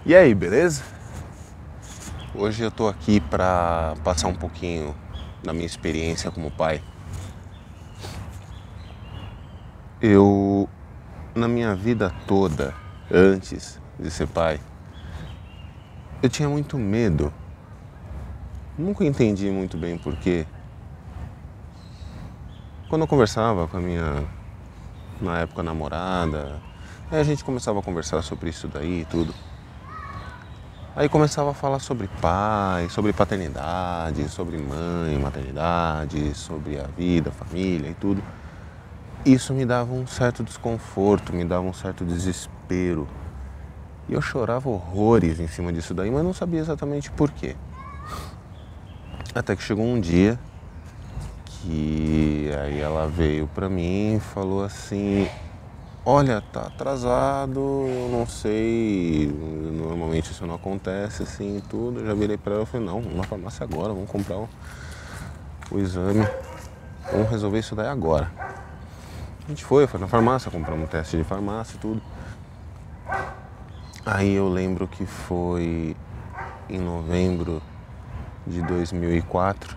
E aí, beleza? Hoje eu tô aqui pra passar um pouquinho da minha experiência como pai. Na minha vida toda, antes de ser pai, eu tinha muito medo. Nunca entendi muito bem porquê. Quando eu conversava com a minha, na época, namorada, aí a gente começava a conversar sobre isso daí e tudo. Aí começava a falar sobre pai, sobre paternidade, sobre mãe, maternidade, sobre a vida, a família e tudo. Isso me dava um certo desconforto, me dava um certo desespero. E eu chorava horrores em cima disso daí, mas não sabia exatamente por quê. Até que chegou um dia que aí ela veio pra mim e falou assim: olha, tá atrasado, eu não sei, normalmente isso não acontece assim tudo. Eu já virei pra ela e falei: não, vamos na farmácia agora, vamos comprar o exame, vamos resolver isso daí agora. A gente foi na farmácia, compramos um teste de farmácia e tudo. Aí eu lembro que foi em novembro de 2004.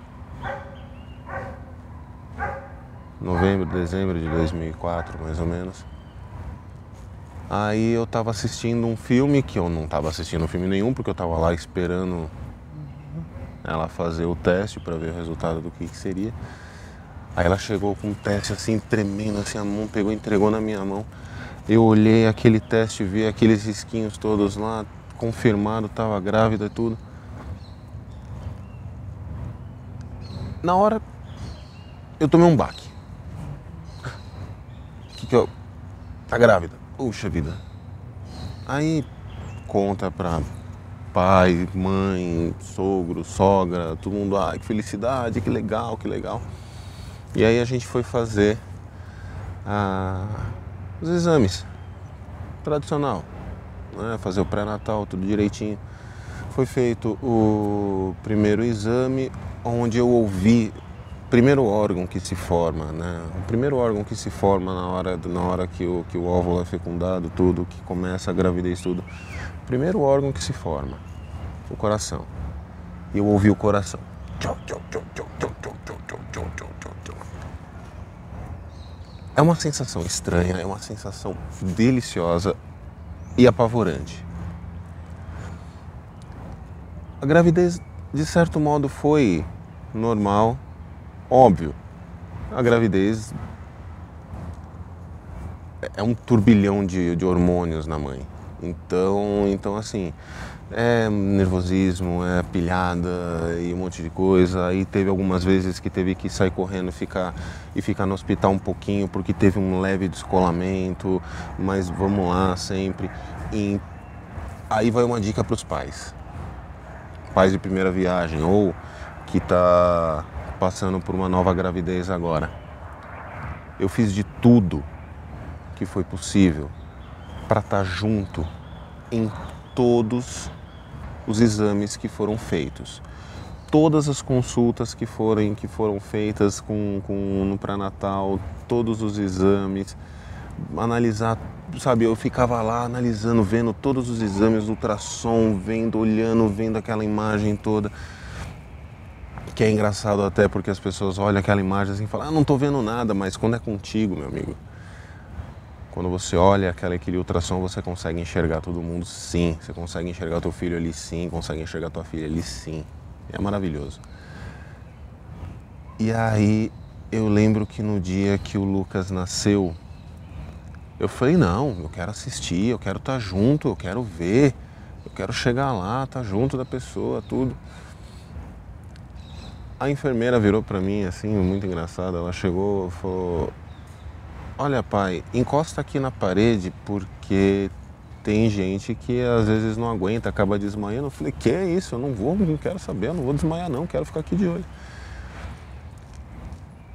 Novembro, dezembro de 2004, mais ou menos. Aí eu tava assistindo um filme, que eu não tava assistindo filme nenhum, porque eu tava lá esperando ela fazer o teste pra ver o resultado do que seria. Aí ela chegou com um teste assim, tremendo, assim, a mão pegou e entregou na minha mão. Eu olhei aquele teste, vi aqueles risquinhos todos lá, confirmado, tava grávida e tudo. Na hora, eu tomei um baque. Tá grávida? Puxa vida. Aí conta pra pai, mãe, sogro, sogra, todo mundo, que felicidade, que legal, que legal. E aí a gente foi fazer os exames, tradicional, né? Fazer o pré-natal, tudo direitinho. Foi feito o primeiro exame, onde eu ouvi o primeiro órgão que se forma, né? O primeiro órgão que se forma na hora que o óvulo é fecundado, tudo, que começa a gravidez, tudo. O primeiro órgão que se forma, o coração. E eu ouvi o coração. É uma sensação estranha, é uma sensação deliciosa e apavorante. A gravidez, de certo modo, foi normal, óbvio. A gravidez é um turbilhão de hormônios na mãe. Então, assim, é nervosismo, é pilhada e um monte de coisa. Aí teve algumas vezes que teve que sair correndo e ficar no hospital um pouquinho porque teve um leve descolamento, mas vamos lá sempre. E aí vai uma dica para os pais. Pais de primeira viagem ou que tá passando por uma nova gravidez agora. Eu fiz de tudo que foi possível para estar junto em todos os exames que foram feitos. Todas as consultas que foram feitas no pré-natal, todos os exames, analisar, sabe, eu ficava lá analisando, vendo todos os exames, ultrassom, vendo aquela imagem toda. Que é engraçado até porque as pessoas olham aquela imagem assim e falam: não tô vendo nada, mas quando é contigo, meu amigo, quando você olha aquele ultrassom, você consegue enxergar todo mundo, sim. Você consegue enxergar teu filho ali, sim. Consegue enxergar tua filha ali, sim. É maravilhoso. E aí eu lembro que no dia que o Lucas nasceu, eu falei: não, eu quero assistir, eu quero estar junto, eu quero ver, eu quero chegar lá, estar junto da pessoa, tudo. A enfermeira virou pra mim assim, muito engraçada. Ela chegou e falou: olha, pai, encosta aqui na parede porque tem gente que às vezes não aguenta, acaba desmaiando. Eu falei: que é isso? Eu não quero saber, eu não vou desmaiar não, quero ficar aqui de olho.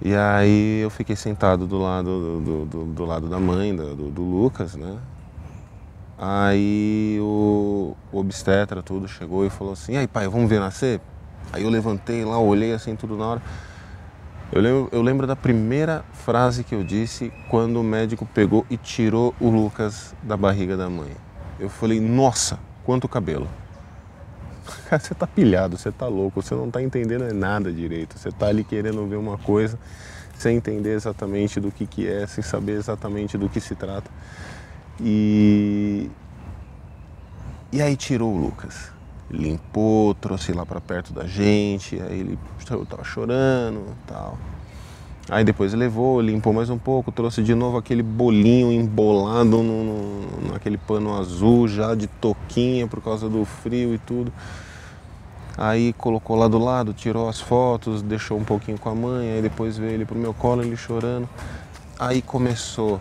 E aí eu fiquei sentado do lado da mãe, do Lucas, né? Aí o obstetra tudo chegou e falou assim: e aí, pai, vamos ver nascer? Aí eu levantei lá, olhei assim tudo na hora. Eu lembro da primeira frase que eu disse quando o médico pegou e tirou o Lucas da barriga da mãe. Eu falei: nossa, quanto o cabelo. Cara, você tá pilhado, você tá louco, você não tá entendendo nada direito. Você tá ali querendo ver uma coisa sem entender exatamente do que é, sem saber exatamente do que se trata. E aí tirou o Lucas. Limpou, trouxe lá pra perto da gente, aí ele tava chorando e tal. Aí depois levou, limpou mais um pouco, trouxe de novo aquele bolinho embolado naquele pano azul, já de touquinha por causa do frio e tudo. Aí colocou lá do lado, tirou as fotos, deixou um pouquinho com a mãe, aí depois veio ele pro meu colo, ele chorando. Aí começou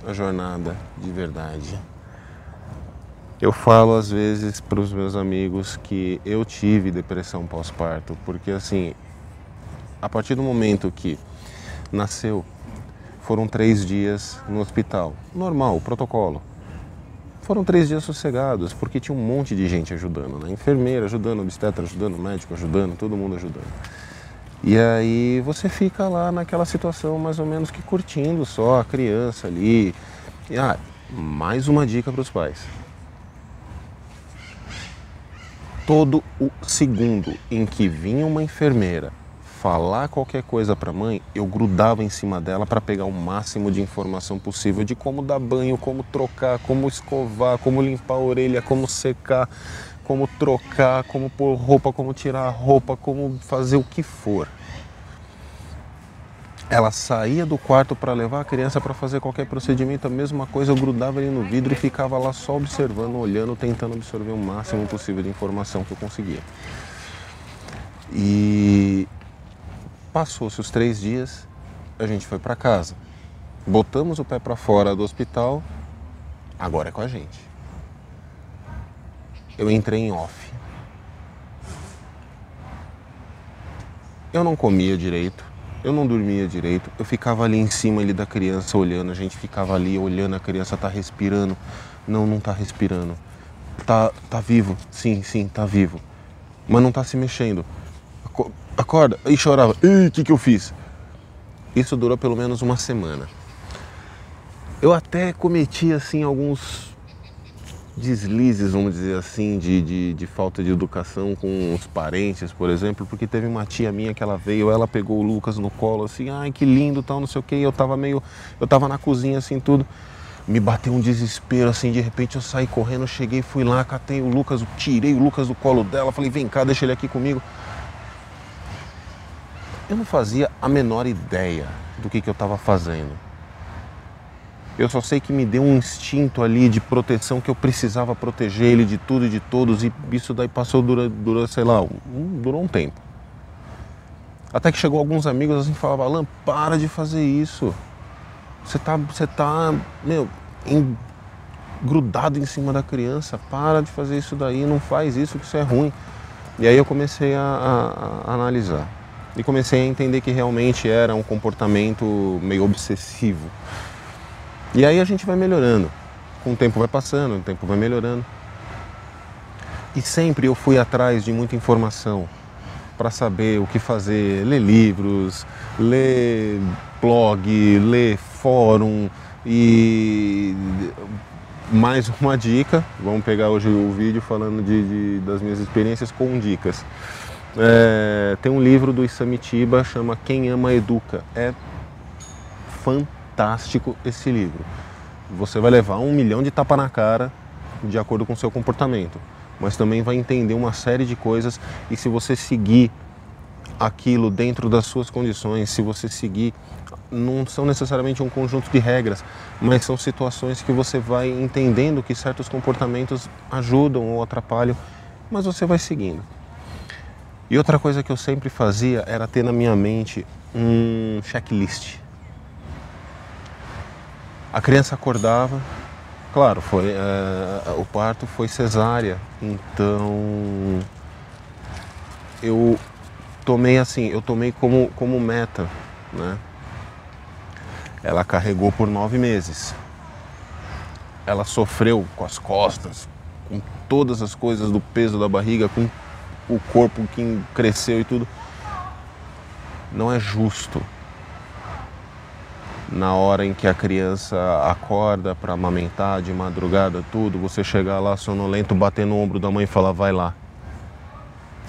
a jornada de verdade. Eu falo às vezes para os meus amigos que eu tive depressão pós-parto, porque assim, a partir do momento que nasceu, foram 3 dias no hospital, normal, protocolo. Foram 3 dias sossegados, porque tinha um monte de gente ajudando, né? Enfermeira ajudando, obstetra ajudando, médico ajudando, todo mundo ajudando. E aí você fica lá naquela situação mais ou menos que curtindo só a criança ali. E, mais uma dica para os pais. Todo o segundo em que vinha uma enfermeira falar qualquer coisa para a mãe, eu grudava em cima dela para pegar o máximo de informação possível de como dar banho, como trocar, como escovar, como limpar a orelha, como secar, como trocar, como pôr roupa, como tirar a roupa, como fazer o que for. Ela saía do quarto para levar a criança para fazer qualquer procedimento, a mesma coisa, eu grudava ali no vidro e ficava lá só observando, olhando, tentando absorver o máximo possível de informação que eu conseguia. E passou-se os 3 dias, a gente foi para casa. Botamos o pé para fora do hospital, agora é com a gente. Eu entrei em off. Eu não comia direito, eu não dormia direito, eu ficava ali em cima ali da criança olhando, a gente ficava ali olhando, a criança tá respirando, não tá respirando. Tá vivo, sim, tá vivo, mas não tá se mexendo. Acorda, e chorava, o que eu fiz? Isso durou pelo menos uma semana. Eu até cometi assim alguns deslizes, vamos dizer assim, de falta de educação com os parentes, por exemplo, porque teve uma tia minha que ela veio, ela pegou o Lucas no colo assim, ai que lindo, tal, não sei o que, eu tava na cozinha assim tudo, me bateu um desespero assim, de repente eu saí correndo, cheguei, fui lá, catei o Lucas, tirei o Lucas do colo dela, falei, vem cá, deixa ele aqui comigo. Eu não fazia a menor ideia do que eu estava fazendo. Eu só sei que me deu um instinto ali de proteção, que eu precisava proteger ele de tudo e de todos, e isso daí passou, sei lá, durou um tempo. Até que chegou alguns amigos assim, falavam, Alan, para de fazer isso. Você tá grudado em cima da criança, para de fazer isso daí, não faz isso, que isso é ruim. E aí eu comecei a analisar. E comecei a entender que realmente era um comportamento meio obsessivo. E aí a gente vai melhorando. Com o tempo vai passando, o tempo vai melhorando. E sempre eu fui atrás de muita informação para saber o que fazer, ler livros, ler blog, ler fórum. E mais uma dica, vamos pegar hoje o vídeo falando das minhas experiências com dicas. Tem um livro do Isamitiba, chama Quem Ama Educa. É fantástico esse livro. Você vai levar 1 milhão de tapa na cara de acordo com o seu comportamento, mas também vai entender uma série de coisas, e se você seguir aquilo dentro das suas condições, se você seguir, não são necessariamente um conjunto de regras, mas são situações que você vai entendendo que certos comportamentos ajudam ou atrapalham, mas você vai seguindo. E outra coisa que eu sempre fazia era ter na minha mente um checklist. A criança acordava, claro, o parto foi cesárea, então eu tomei como meta, né? Ela carregou por 9 meses. Ela sofreu com as costas, com todas as coisas do peso da barriga, com o corpo que cresceu e tudo. Não é justo Na hora em que a criança acorda para amamentar, de madrugada, tudo, você chegar lá sonolento, bater no ombro da mãe e falar, vai lá.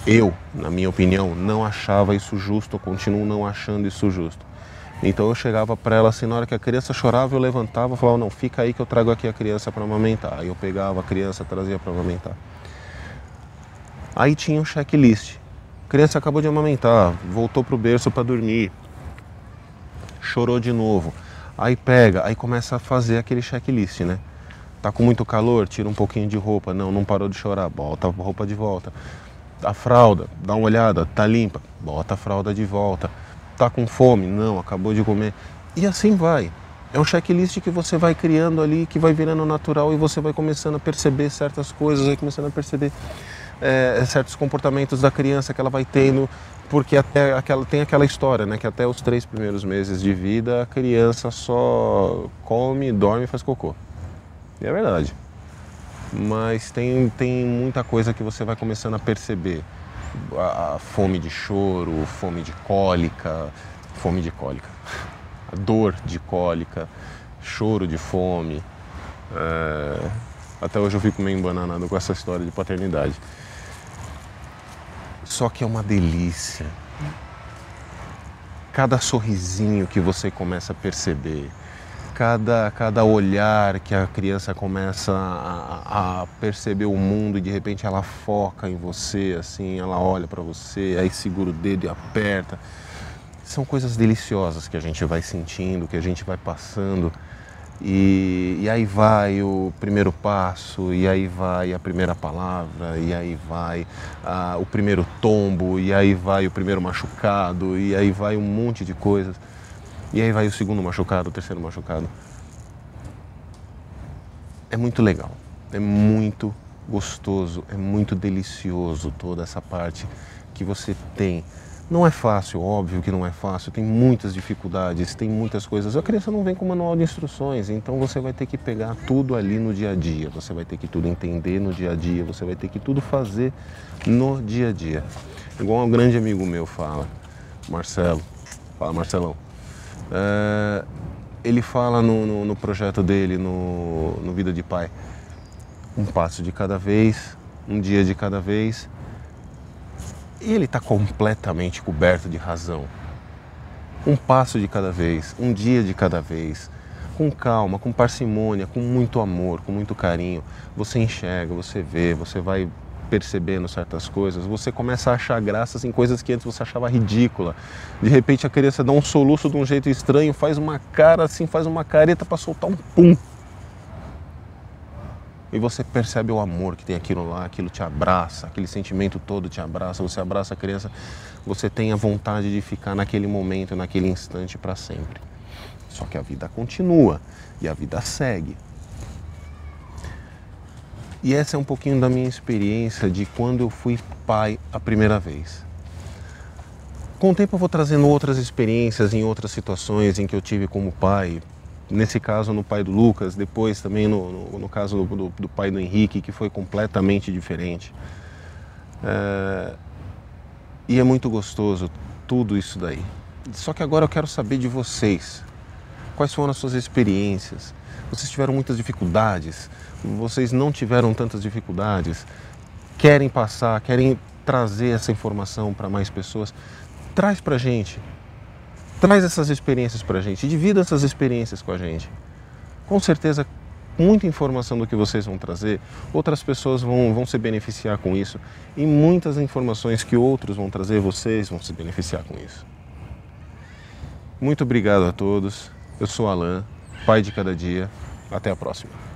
Eu, na minha opinião, não achava isso justo, eu continuo não achando isso justo. Então eu chegava para ela assim, na hora que a criança chorava, eu levantava e falava, não, fica aí que eu trago aqui a criança para amamentar. Aí eu pegava a criança, trazia para amamentar. Aí tinha um checklist. A criança acabou de amamentar, voltou pro berço para dormir, chorou de novo. Aí pega, aí começa a fazer aquele checklist, né? Tá com muito calor, tira um pouquinho de roupa. Não, não parou de chorar, bota a roupa de volta. A fralda, dá uma olhada, tá limpa, bota a fralda de volta. Tá com fome? Não, acabou de comer. E assim vai. É um checklist que você vai criando ali, que vai virando natural e você vai começando a perceber certas coisas, vai começando a perceber certos comportamentos da criança que ela vai tendo, porque tem aquela história, né, que até os 3 primeiros meses de vida a criança só come, dorme e faz cocô. E é verdade. Mas tem muita coisa que você vai começando a perceber. A fome de choro, fome de cólica, a dor de cólica, choro de fome. Até hoje eu fico meio embananado com essa história de paternidade. Só que é uma delícia. Cada sorrisinho que você começa a perceber, cada olhar que a criança começa a perceber o mundo e de repente ela foca em você, assim, ela olha para você, aí segura o dedo e aperta. São coisas deliciosas que a gente vai sentindo, que a gente vai passando. E aí vai o primeiro passo, e aí vai a primeira palavra, e aí vai o primeiro tombo, e aí vai o primeiro machucado, e aí vai um monte de coisas. E aí vai o segundo machucado, o terceiro machucado. É muito legal, é muito gostoso, é muito delicioso toda essa parte que você tem. Não é fácil, óbvio que não é fácil, tem muitas dificuldades, tem muitas coisas. A criança não vem com manual de instruções, então você vai ter que pegar tudo ali no dia a dia, você vai ter que tudo entender no dia a dia, você vai ter que tudo fazer no dia a dia. Igual um grande amigo meu fala, Marcelo, fala Marcelão. Ele fala no projeto dele, no Vida de Pai, um passo de cada vez, um dia de cada vez. E ele está completamente coberto de razão. Um passo de cada vez, um dia de cada vez, com calma, com parcimônia, com muito amor, com muito carinho. Você enxerga, você vê, você vai percebendo certas coisas, você começa a achar graças em coisas que antes você achava ridícula. De repente a criança dá um soluço de um jeito estranho, faz uma cara assim, faz uma careta para soltar um pum. E você percebe o amor que tem aquilo lá, aquilo te abraça, aquele sentimento todo te abraça, você abraça a criança, você tem a vontade de ficar naquele momento, naquele instante para sempre. Só que a vida continua e a vida segue. E essa é um pouquinho da minha experiência de quando eu fui pai a primeira vez. Com o tempo eu vou trazendo outras experiências em outras situações em que eu tive como pai. Nesse caso no pai do Lucas, depois também no caso do pai do Henrique, que foi completamente diferente. E é muito gostoso tudo isso daí. Só que agora eu quero saber de vocês. Quais foram as suas experiências? Vocês tiveram muitas dificuldades? Vocês não tiveram tantas dificuldades? Querem passar, querem trazer essa informação para mais pessoas? Traz pra gente. Traz essas experiências pra gente, divida essas experiências com a gente. Com certeza, muita informação do que vocês vão trazer, outras pessoas vão se beneficiar com isso. E muitas informações que outros vão trazer, vocês vão se beneficiar com isso. Muito obrigado a todos. Eu sou Alan, pai de cada dia. Até a próxima.